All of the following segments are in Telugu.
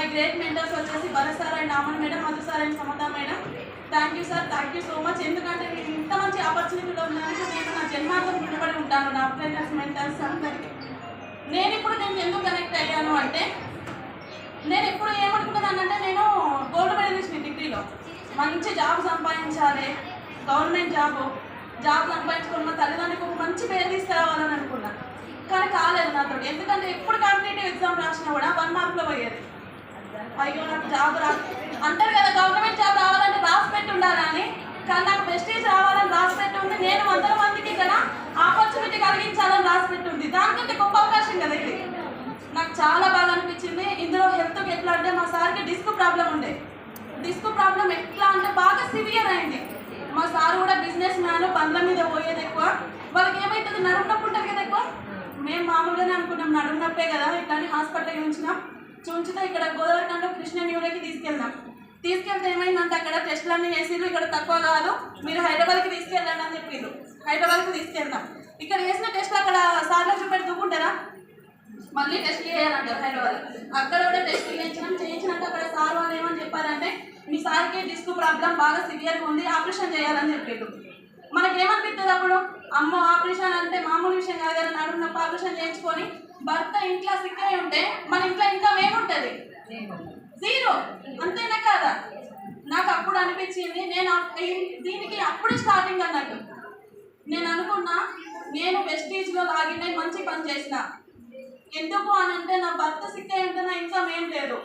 మై గ్రేట్ మెంటర్స్ వచ్చేసి Bharat sir and Aman madam, Madhu sir and Samata madam. Thank you sir, thank you so much. ఎందుకంటే నేను ఇంత మంచి ఆపర్చునిటీలో ఉన్నాను. నేను నా జన్మాంతం రుణపడి ఉంటాను నా అప్లైనర్స్ మెంటర్స్ అందరికీ. నేను ఎందుకు కనెక్ట్ అయ్యాను అంటే, నేను ఎప్పుడు ఏమనుకున్నానంటే, నేను గోల్డ్ మెడలిస్ట్ డిగ్రీలో మంచి జాబ్ సంపాదించాలి, గవర్నమెంట్ జాబ్ సంపాదించుకుని మా తల్లిదండ్రులకు ఒక మంచి పేరు తీసుకురావాలని అనుకున్నా. కానీ కాలేదు నాతో. ఎందుకంటే ఎప్పుడు కాంపిటేటివ్ ఎగ్జామ్ రాసినా కూడా 1 మార్కులో పోయేది. అయ్యో నాకు జాబ్ అంటారు కదా, గవర్నమెంట్ జాబ్ రావాలంటే రాసి పెట్టి ఉండాలని. కానీ నాకు ప్రెస్టీజ్ రావాలని రాసి పెట్టి ఉంది. నేను 100 మందికి ఇక్కడ ఆపర్చునిటీ కలిగించాలని రాసి పెట్టి ఉంది. దానికంటే గొప్ప అవకాశం కదా ఇది. నాకు చాలా బాగా అనిపించింది. ఇందులో హెల్త్కి ఎట్లా అంటే, మా సార్కి డిస్క్ ప్రాబ్లం ఉండే. డిస్క్ ప్రాబ్లం ఎట్లా అంటే బాగా సివియర్ అయింది. మా సార్ కూడా బిజినెస్ మ్యాన్, బండ్ల మీద పోయేది ఎక్కువ. వాళ్ళకి ఏమవుతుంది, నడుము నొప్పి ఉంటుంది కదా ఎక్కువ. మేము మామూలుగానే అనుకున్నాం నడుము నొప్పే కదా, ఇట్లాంటి హాస్పిటల్ చూంచితే ఇక్కడ గోదావరికంలో కృష్ణ న్యూరోకి తీసుకెళ్తే ఏమైందంటే, అక్కడ టెస్టులన్నీ చేసిర్రు. ఇక్కడ తక్కువ కాదు, మీరు హైదరాబాద్కి తీసుకెళ్ళండి అని చెప్పారు. హైదరాబాద్కి తీసుకెళ్దాం. ఇక్కడ చేసిన టెస్ట్లు అక్కడ సార్లో చూపెట్టి దూకుంటారా, మళ్ళీ టెస్ట్ చేయాలంటారు హైదరాబాద్. అక్కడ కూడా టెస్ట్ చేయించినాక అక్కడ సార్ వాళ్ళు ఏమని చెప్పారంటే, మీ సార్కి డిస్క్ ప్రాబ్లం బాగా సివియర్గా ఉంది, ఆపరేషన్ చేయాలని చెప్పారు. మనకేమనిపిస్తుంది అప్పుడు, అమ్మ ఆపరేషన్ అంటే మామూలు విషయం కాదు కదా. నడుమునప్పుడు ఆపరేషన్ చేయించుకొని భర్త ఇంట్లో సిక్ అయి ఉంటే మన ఇంట్లో ఇంకా ఏముంటుంది, జీరో. అంతేనా కాదా? నాకు అప్పుడు అనిపించింది, నేను దీనికి అప్పుడే స్టార్టింగ్ అన్నట్టు. నేను అనుకున్నా, నేను వెస్టీజ్లో లాగిన మంచి పని చేసిన. ఎందుకు అని అంటే, నా భర్త సిక్ అయి ఉంటే నా ఇన్కమ్ ఏం లేదు.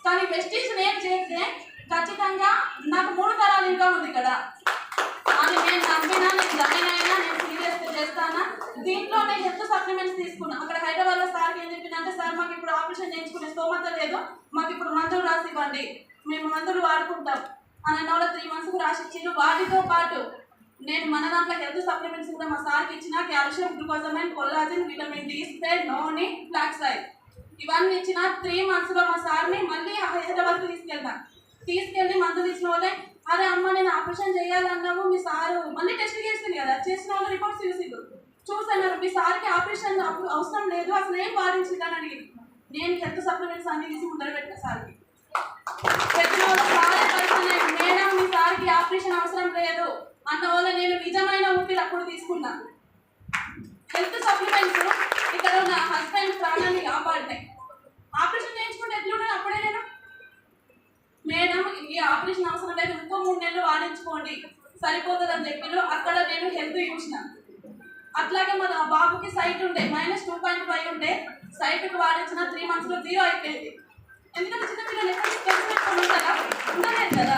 కానీ వెస్టీజ్ నేను చేస్తే ఖచ్చితంగా నాకు 3 తరాలు ఇన్కమ్ ఉంది ఇక్కడ అని నేను నమ్మినా. నేను జాయిన్ అయినా, నేను సీరియస్గా చేస్తానా. దీంట్లో నేను హెల్త్ సప్లిమెంట్స్ తీసుకున్నా. అక్కడ హైదరాబాద్లో సార్కి ఏం చెప్పిందంటే, సార్ మాకు ఇప్పుడు ఆపరేషన్ చేయించుకునే స్తోమత లేదు, మాకు ఇప్పుడు మందులు రాసి ఇవ్వండి, మేము మందులు వాడుకుంటాం అని అన్న 3 మంత్స్కి రాసి ఇచ్చిండు. వాటితో పాటు నేను మన దాంట్లో హెల్త్ సప్లిమెంట్స్ కూడా మా సార్కి ఇచ్చిన. Calcium, glucosamine, collagen, vitamin D spread, noni, flax oil ఇవన్నీ ఇచ్చిన. 3 మంత్స్లో మా సార్ని మళ్ళీ హైదరాబాద్కి తీసుకెళ్ళి మందులు ఇచ్చిన వాళ్ళే, అరే అమ్మ నేను ఆపరేషన్ చేయాలన్నావు, మీ సారు మళ్ళీ టెస్ట్ చేస్తుంది కదా, చేసిన వాళ్ళు రిపోర్ట్స్ చూసన్నారు, మీ సార్కి ఆపరేషన్ అవసరం లేదు, అసలు ఏం వాడించిందని అడిగింది. నేను హెల్త్ సప్లిమెంట్స్ అన్ని తీసి ముందర పెట్టిన సార్కి. పెట్టిన వాళ్ళు సారే పర్సనే, మేడం మీ సార్కి ఆపరేషన్ అవసరం లేదు అన్న వాళ్ళు నేను నిజమైన ఊపిరి అప్పుడు తీసుకున్నా. హెల్త్ సప్లిమెంట్స్ ఇక్కడ నా హస్బెండ్ ప్రాణాన్ని కాపాడినాయి. ఆపరేషన్ చేయించుకుంటే ఎట్లున్నాను అప్పుడే నేను, మేడం ఈ ఆపరేషన్ అవసరం లేదు, ఇంకో 3 నెలలు వాడించుకోండి సరిపోతుంది అని చెప్పిన. అక్కడ నేను హెల్త్ చూసిన. అట్లాగే మన బాబుకి సైట్ ఉండే -2.5 ఉండే, సైట్కి వాడించిన 3 మంత్స్లో 0 అయిపోయింది. ఎందుకంటే చిన్నపిల్లలు ఎక్కడ ఉంటారా, ఉండలేదు కదా,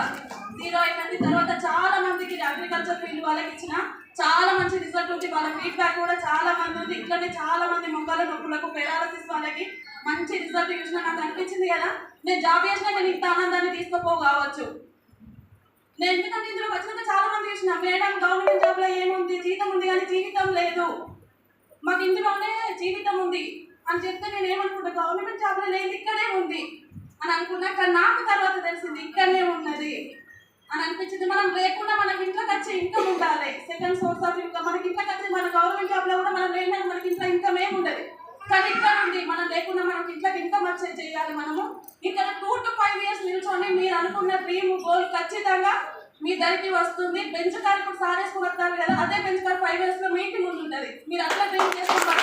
0 అయిపోయింది. తర్వాత చాలా మందికి అగ్రికల్చర్ ఫీల్డ్ వాళ్ళకి ఇచ్చిన, చాలా మంచి రిజల్ట్ ఉంది. వాళ్ళ ఫీడ్బ్యాక్ కూడా చాలా మంది ఉంది. ఇట్లనే చాలా మంది మొక్కల నొప్పులకు, పెరాలసిస్ వాళ్ళకి మంచి రిజల్ట్ చూసిన. నాకు అనిపించింది కదా, నేను జాబ్ చేసినాక నేను ఇంత ఆనందాన్ని తీసుకోపోవచ్చు. నేను ఎందుకంటే ఇందులో వచ్చినాక చాలా మంది చూసిన, మేడం గవర్నమెంట్ జాబ్లో ఏముంది, జీతం ఉంది కానీ జీవితం లేదు, మాకు ఇందులోనే జీవితం ఉంది అని చెప్తే నేను ఏమనుకుంటా, గవర్నమెంట్ జాబ్లో లేదు ఇక్కడే ఉంది అని అనుకున్నా. కానీ నాకు తర్వాత తెలిసింది ఇక్కడనే ఉన్నది అని అనిపించింది. మనం లేకుండా మనకి ఇంట్లోకి వచ్చే ఇన్కమ్ ఉండాలి, సెకండ్ సోర్స్ ఆఫ్ ఇన్కమ్. మనకి ఇంట్లోకి వచ్చి మన గవర్నమెంట్ జాబ్లో కూడా మనం లేని మనకి ఇంట్లో ఇన్కమ్ ఏముండదు. కానీ ఇక్కడ ఉంది, మనం లేకుండా మనకి ఇంట్లోకి ఇన్కమ్ వచ్చే చేయాలి. మనము ఇక్కడ 2 to 5 years నిల్చొని మీరు అనుకున్న డ్రీమ్ గోల్ ఖచ్చితంగా మీ దగ్గరికి వస్తుంది. బెంచ్ కార్ ఇప్పుడు సారేసుకుని వస్తారు కదా, అదే బెంచ్ కార్ 5 yearsలో మీ ఇంటి ముందు ఉంటుంది. మీరు అట్లా డ్రీమ్ చేసుకుంటారు.